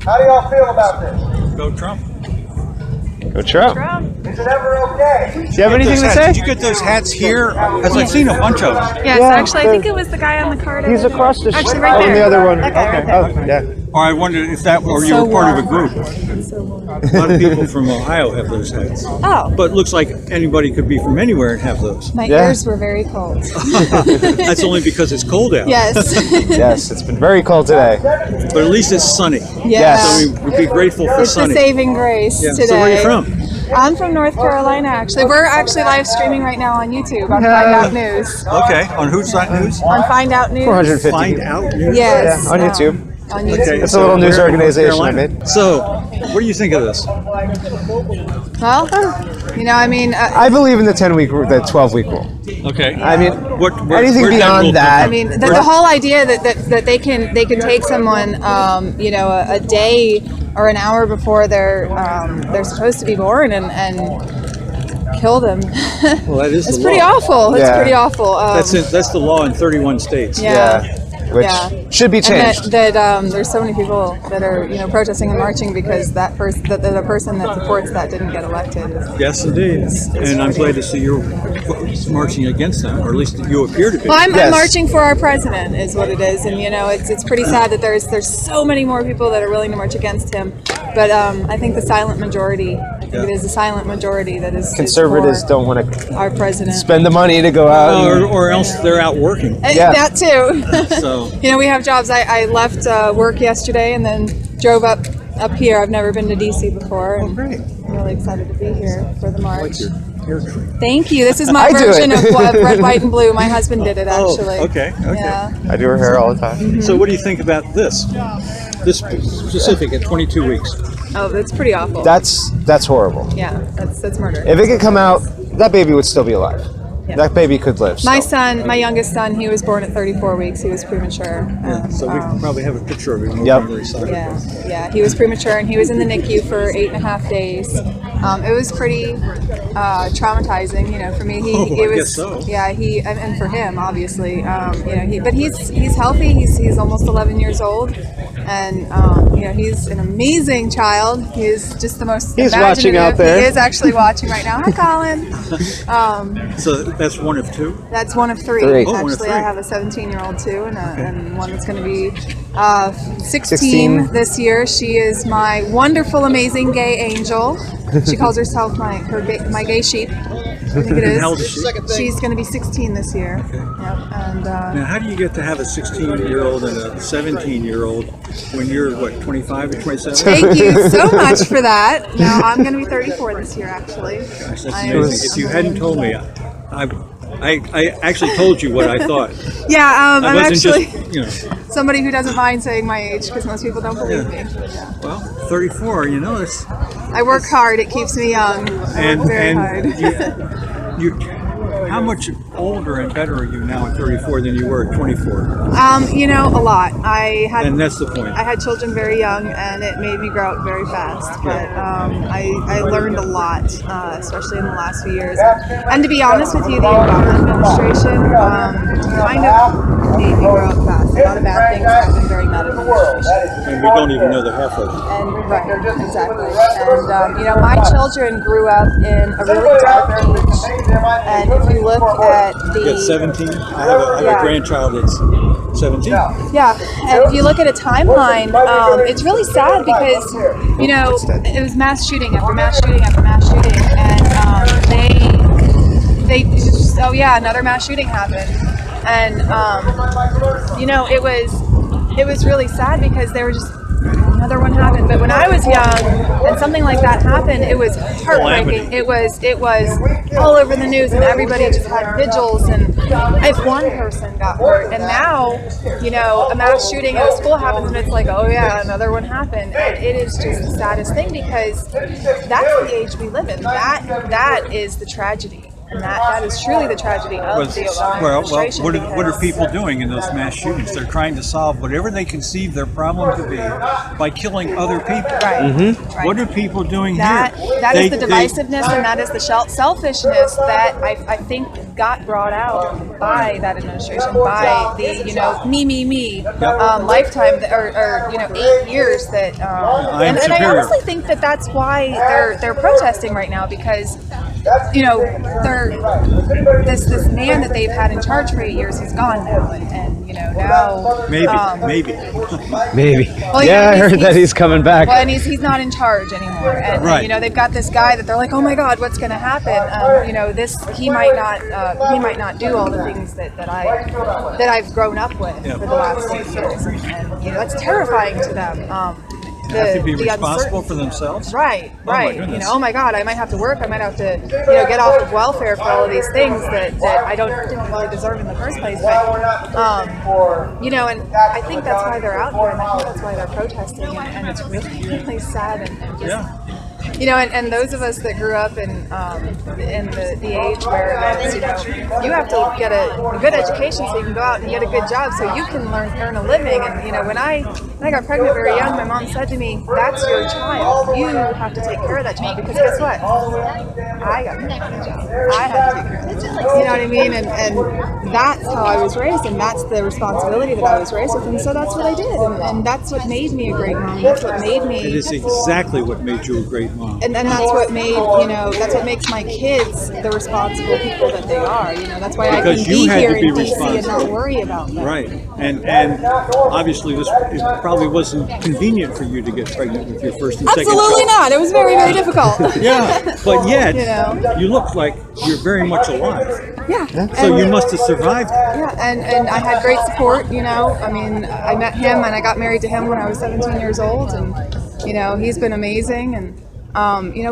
How do y'all feel about this? Go Trump. Go Trump. Is it ever okay? Do you have anything to say? Did you get those hats here? Because I've seen a bunch of them. Yes, Yeah, actually, I think it was the guy on the card. He's over there. across the street. Actually, right Oh, there. the other one. That guy right Oh, there. yeah. Or I wondered if that, or you So were part of a warm. group. A lot of people from Ohio have those hats. Oh, But it looks like anybody could be from anywhere and have those. my Yeah. ears were very cold. That's only because it's cold out. Yes. Yes, it's been very cold today. But at least it's sunny. Yeah. So we'd be grateful for It's the sunny. saving grace Yeah. today. So where are you from? I'm from North Carolina, actually. We're actually live streaming right now on YouTube on Find Out News. Okay. On whose side news? On Find Out News. 450 Find people. out news. Yes. Yeah, on YouTube. On YouTube. Okay. It's a little news where in North organization I Carolina? made. So, what do you think of this? Well, you know, I mean, I believe in the 12-week rule. Okay. I mean, anything where'd that rule beyond that. I mean, the whole idea that they can take someone, you know, a day or an hour before they're supposed to be born and kill them. Well, that is It's the pretty law. awful. It's Yeah. pretty awful. That's the law in 31 states. Yeah. Which Yeah. should be And changed. that there's so many people that are, you know, protesting and marching because that the person that supports that didn't get elected. Yes, indeed. And I'm glad to see you're marching against them, or at least you appear to be. Well, I'm Yes. marching for our president, is what it is, and you know, it's pretty sad that there's so many more people that are willing to march against him. But I think the silent majority, it is the silent majority that is Conservatives for don't want to our president. spend the money to go out. and- or else they're out working. Yeah. That too. So You know, we have jobs. I left work yesterday and then drove up here. I've never been to DC before, and great. I'm really excited to be here for the march. like your hair tree. Thank you. This is my I do version it. of red, white, and blue. My husband did it actually. Oh, okay. Yeah. I do her hair all the time. So what do you think about this? This specific at 22 weeks. Oh, that's pretty awful. That's Oh. horrible. Yeah, that's murder. If it could come out, that baby would still be alive. Yeah. That baby could live. My still. son, my youngest son, he was born at 34 weeks. He was premature. So we can probably have a picture of him. Yep. Yeah, he was premature and he was in the NICU for 8.5 days. It was pretty traumatizing, you know, for me. I guess so. Yeah, and for him, obviously, you know, but he's healthy. He's almost 11 years old, and you know, he's an amazing child. He is just the most. He's watching imaginative. out there. He is actually watching right now. Hi, Colin. So that's one of two. That's one of three. Three. Oh, one of Actually, three. I have a 17-year-old too, and one that's going to be 16 16. this year. She is my wonderful, amazing gay angel. She calls herself my gay sheep. I think it is. How old is she? She's going to be 16 this year. Okay. Yep. And Now, how do you get to have a 16-year-old and a 17-year-old when you're, what, 25 or 27? thank you so much for that. Now I'm going to be 34 this year, actually. Gosh, that's I- amazing. If you hadn't told me, I actually told you what I thought. Yeah, I I'm wasn't actually just, you know, somebody who doesn't mind saying my age because most people don't believe me. Yeah. well, 34, you know, it's, I work hard. It keeps me young. I work very hard. you, how much older and better are you now at 34 than you were at 24? You know, a lot. And that's the point. I had children very young, and it made me grow up very fast. But I learned a lot, especially in the last few years. And to be honest with you, the Obama administration kind of made me grow up fast. A lot of bad things happened during that administration. And we don't even know the half of it. And right, exactly. And you know, my children grew up in a really dark age. And if you look at You got 17? I have a Yeah. grandchild that's 17. Yeah, and if you look at a timeline, it's really sad because, you know, it was mass shooting after mass shooting after mass shooting, and they just, oh yeah, another mass shooting happened, and you know, it was really sad because they were just, another one happened. But when I was young and something like that happened, it was heartbreaking. It was all over the news, and everybody just had vigils, and if one person got hurt, and now, you know, a mass shooting at a school happens and it's like, oh yeah, another one happened, and it is just the saddest thing because that's the age we live in. That is the tragedy. And that is truly the tragedy of the Obama well, administration. what are because- people doing in those mass shootings? They're trying to solve whatever they conceive their problem to be by killing other people. Right. Right. What are people doing That here? is the divisiveness, and that is the selfishness that I think got brought out by that administration, by the me lifetime or 8 years that and I honestly think that that's why they're protesting right now, because they're this man that they've had in charge for 8 years, he's gone now, and now maybe. Maybe. Well, Yeah, I heard that he's coming back. Well, and he's not in charge anymore, and Right. they've got this guy that they're like, oh my God, what's going to happen? He might not do all the things that I've grown up with for the last 6 years, and that's terrifying to them. They have to be responsible for themselves. Right. my goodness. Oh my God, I might have to work. I might have to, get off of welfare for all of these things that I didn't really deserve in the first place. But, and I think that's why they're out here, and I think that's why they're protesting, and it's really, really sad, and just, and those of us that grew up in the age where you have to get a good education so you can go out and get a good job so you can earn a living. And when I got pregnant very young, my mom said to me, "That's your child. You have to take care of that child, because guess what? I got pregnant with a child. I have to take care of it." You know what I mean? And that's how I was raised, and that's the responsibility that I was raised with, and so that's what I did, and that's what made me a great mom. That's what made me. It is exactly what made you a great mom. And that's what made, that's what makes my kids the responsible people that they are. That's why Because I can you be had here to be in DC and not responsible. worry about them. Right, and obviously it probably wasn't convenient for you to get pregnant with your first and second Absolutely child. not. It was very, very difficult. Yeah, but yet you look like you're very much alive. Yeah. So you must have survived. Yeah, and I had great support. I mean, I met him and I got married to him when I was 17 years old, and he's been amazing, and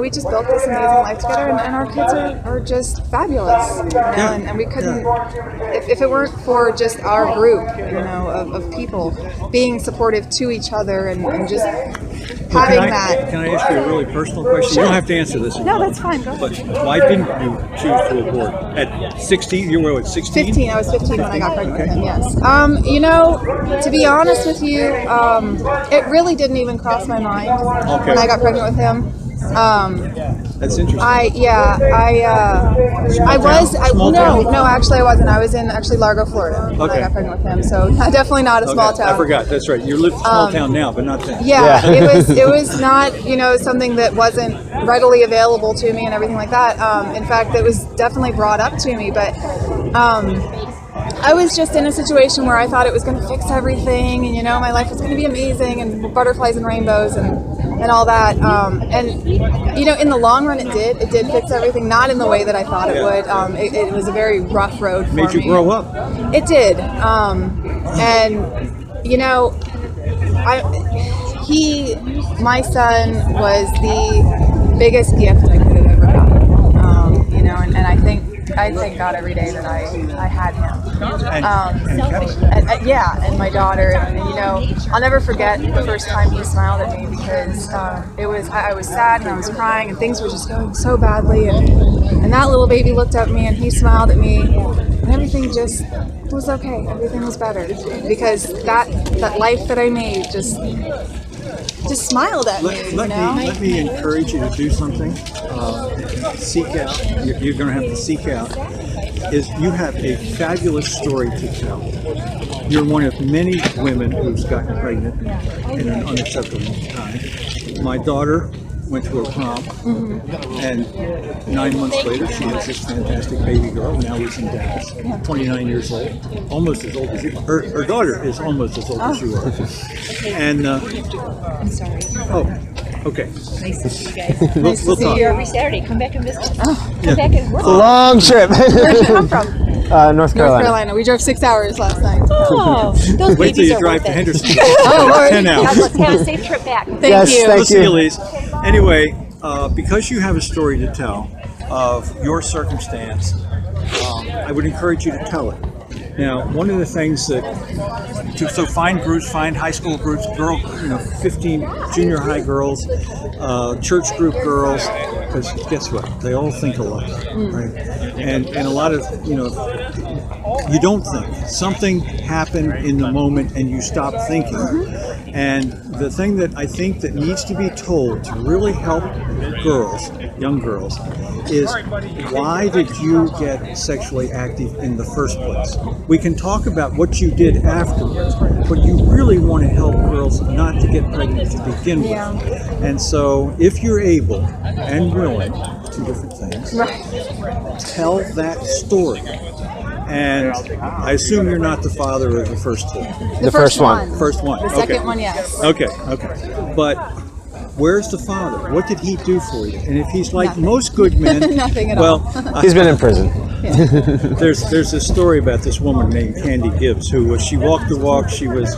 we just built this amazing life together, and our kids are just fabulous. And we couldn't, if it weren't for just our group, of people being supportive to each other and just having that. Can I ask you a really personal question? Sure. You don't have to answer this. No, that's fine. Go ahead. But why didn't you choose to abort at 16? You were at 16? 15. I was 15 when I got pregnant with him. Yes. To be honest with you, it really didn't even cross my mind when I got pregnant with him. That's interesting. Actually I wasn't. I was in Largo, Florida when I got pregnant with him. So definitely not a small town. I forgot. That's right. You live in a small town now, but not then. Yeah. It was not, something that wasn't readily available to me and everything like that. In fact, it was definitely brought up to me, but I was just in a situation where I thought it was going to fix everything, and my life was going to be amazing, and butterflies and rainbows and all that. In the long run, it did fix everything. Not in the way that I thought it would. It was a very rough road for me. Made you grow up. It did, my son was the biggest gift I could have ever gotten. And I thank God every day that I had him. And my daughter, and I'll never forget the first time he smiled at me, because I was sad and I was crying and things were just going so badly, and that little baby looked at me and he smiled at me, and everything just was okay. Everything was better, because that life that I made just smiled at me. Let me encourage you to do something. Seek out. You're going to have to seek out. You have a fabulous story to tell. You're one of many women who's gotten pregnant in an unacceptable time. My daughter went to her prom, and 9 months later she has this fantastic baby girl. Now lives in Dallas, 29 years old, almost as old as you. Her daughter is almost as old as you are. And I'm sorry. Okay. Nice to see you guys. We'll talk. Here every Saturday. Come back and visit. Come back and work. It's a long trip. Where'd you come from? North North Carolina. Carolina. We drove 6 hours last night. Oh, those Wait till babies you are drive worth to it. Henderson. Oh, Lord. 10 God, hours. let's have a safe trip back. Thank Yes, you. thank We'll see you, you. Lise. Anyway, because you have a story to tell of your circumstance, I would encourage you to tell it. Now, one of the things so find groups, find high school groups, 15 junior high girls, church group girls, because guess what? They all think alike, right? And a lot of, you don't think. Something happened in the moment and you stop thinking. And the thing that I think that needs to be told to really help girls, young girls, is why did you get sexually active in the first place? We can talk about what you did afterwards, but you really want to help girls not to get pregnant to begin with. And so if you're able and willing, two different things, tell that story. And I assume you're not the father of the first two. The first one. First one. The second one, yes. Okay. But where's the father? What did he do for you? And if he's like most good men, Nothing at well, all. He's been in prison. there's this story about this woman named Candy Gibbs who she walked the walk. She was,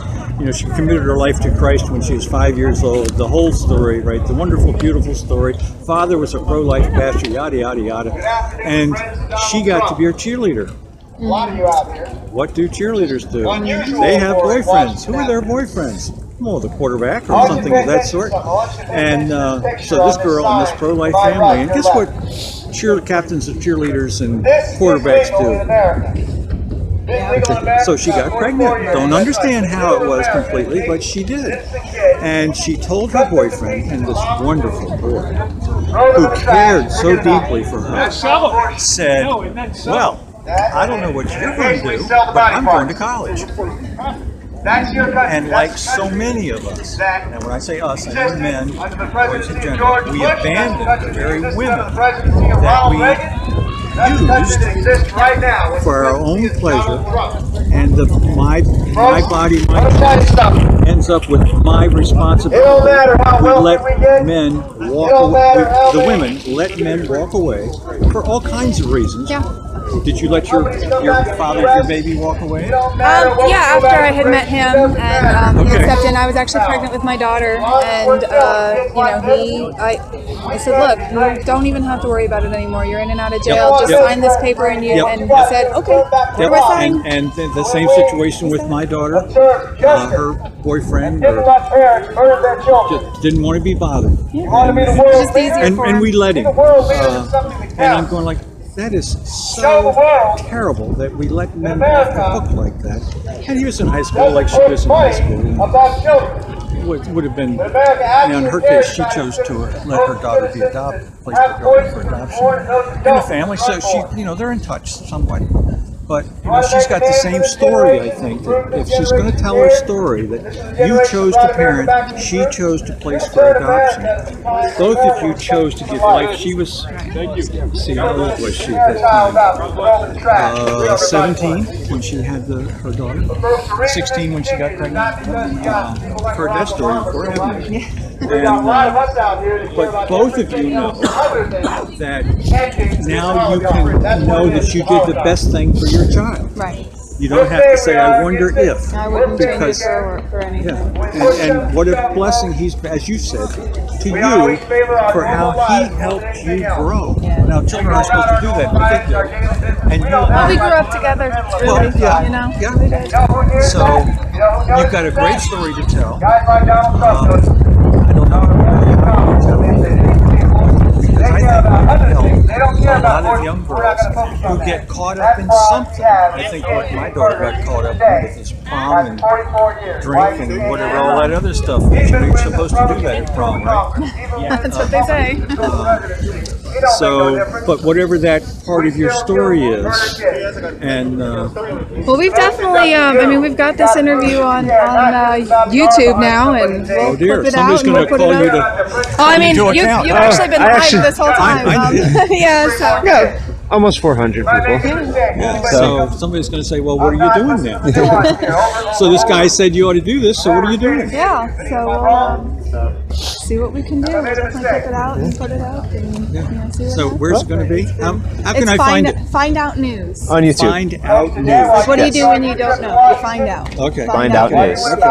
she committed her life to Christ when she was 5 years old. The whole story, right? The wonderful, beautiful story. Father was a pro-life pastor, yada yada yada, and she got to be her cheerleader. A lot of you out here. What do cheerleaders do? They have boyfriends. Who are their boyfriends? Well, the quarterback or something of that sort. And so this girl in this pro-life family, and guess what captains of cheerleaders and quarterbacks do? So she got pregnant. Don't understand how it was completely, but she did. And she told her boyfriend, and this wonderful boy, who cared so deeply for her, said, well, I don't know what you're going to do, but I'm going to college. And like so many of us, and when I say us, I mean men, boys in general, we abandoned the very women that we used for our own pleasure, and my body, my choice ends up with my responsibility. We let men walk away, the women let men walk away for all kinds of reasons. Did you let your father, your baby, walk away? Yeah, after I had met him and he accepted, I was actually pregnant with my daughter, and I said, look, you don't even have to worry about it anymore. You're in and out of jail. Just sign this paper, and he said, okay. And the same situation with my daughter. Her boyfriend just didn't want to be bothered. It's just easier for him. And we let him. And I'm going like, that is so terrible that we let men off the hook like that. And he was in high school, like she was in high school. It would have been, in her case, she chose to let her daughter be adopted, place her daughter for adoption in a family. So they're in touch somewhat. But she's got the same story, I think, that if she's going to tell her story that you chose to parent, she chose to place for adoption. Both of you chose to give life. She was, see, how old was she at that time? 17 when she had her daughter, 16 when she got pregnant. Heard that story before, haven't you? But both of you know that now you can know that you did the best thing for your child. Right. You don't have to say, I wonder if. I wouldn't change it for anything. And what a blessing he's, as you said, to you for how he helped you grow. Now, children aren't supposed to do that, but they do. And we grew up together, really, we did. So, you've got a great story to tell. I don't know how to tell it. Because I think it would help a lot of young girls who get caught up in something. I think what my daughter got caught up in with is prom and drink and whatever, all that other stuff. You're supposed to do that at prom, right? That's what they say. But whatever that part of your story is, and well, we've definitely, we've got this interview on YouTube now, and we'll clip it out and we'll put it up. You've actually been live this whole time. Yeah, almost 400 people. So somebody's going to say, well, what are you doing now? So this guy said you ought to do this, so what are you doing? Yeah, so we'll see what we can do. We'll definitely clip it out and put it out. And, see what so happens. where's it going to be? How can It's I find it? Find Out News. On YouTube. Find Out News. What do you do when you don't know? You find out. Okay. Find Out News. Okay.